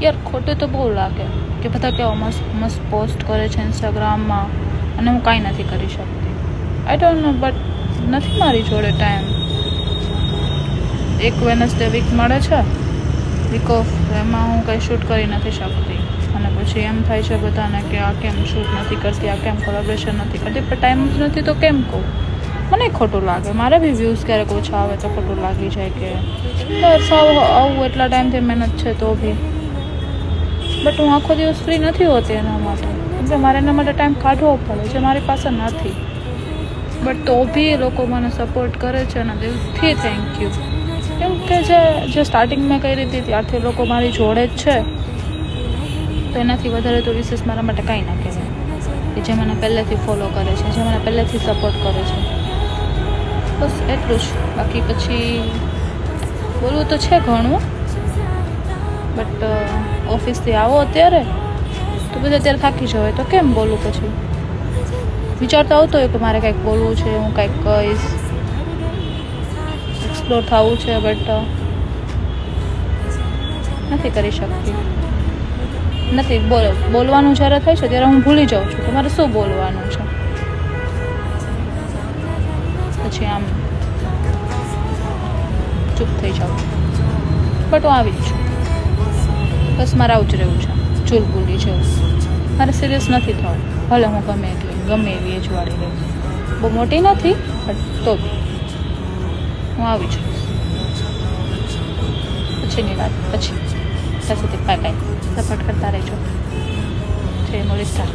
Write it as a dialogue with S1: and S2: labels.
S1: યાર ખોટું તો બહુ લાગે કે બધા કેવા મસ્ત મસ્ત પોસ્ટ કરે છે ઇન્સ્ટાગ્રામમાં અને હું કાંઈ નથી કરી શકતી. આઈ ડોન્ટ નો, બટ નથી મારી જોડે ટાઈમ. એક વેનસડે વીક મળે છે, વીક ઓફ, એમાં હું કંઈ શૂટ કરી નથી શકતી. અને પછી એમ થાય છે બધાને કે આ કેમ શૂટ નથી કરતી, આ કેમ કોલેબોરેશન નથી કરતી, પણ ટાઈમ જ નથી તો કેમ કહું. મને ખોટું લાગે, મારે બી વ્યૂઝ ક્યારેક ઓછા આવે તો ખોટું લાગી જાય કે સાવ આવું એટલા ટાઈમથી મહેનત છે તો બી. બટ હું આખો દિવસ ફ્રી નથી હોતી એના માટે, કેમ કે મારે એના માટે ટાઈમ કાઢવો પડે જે મારી પાસે નથી. બટ તો બી એ લોકો મને સપોર્ટ કરે છે અને દિલથી થેન્ક યુ. કેમ કે જે સ્ટાર્ટિંગ મેં કરી હતી ત્યારથી લોકો મારી જોડે જ છે, તો એનાથી વધારે તો વિશેષ મારા માટે કાંઈ ના કહેવાય. કે જે મને પહેલેથી ફોલો કરે છે, જે મને પહેલેથી સપોર્ટ કરે છે, બસ એટલું જ. બાકી પછી બોલવું તો છે ઘણું, બટ ઓફિસથી આવો અત્યારે તો બધા અત્યારે થાકી જવાય તો કેમ બોલું. પછી વિચાર તો આવતો હોય કે મારે કંઈક બોલવું છે, હું કંઈક કહીશ, એક્સપ્લોર થવું છે, બટ નથી કરી શકતી. નથી બોલવાનું જ્યારે થાય છે ત્યારે હું ભૂલી જાઉં છું કે મારે શું બોલવાનું છે. પછી આમ ચૂપ થઈ જાઉં. બટ હું આવી જ છું, બસ મારે આવું જ રહેવું છે, ચૂલબુલી જેવું. મારે સિરિયસ નથી થવું, ભલે હું ગમે એવી એજવાળી રહી. બહુ મોટી નથી, બટ તો બી હું આવી છું. પછીની વાત પછી. ત્યાં સુધી બાય બાય. સપોર્ટ કરતા રહેજો. જય મુરલીધર.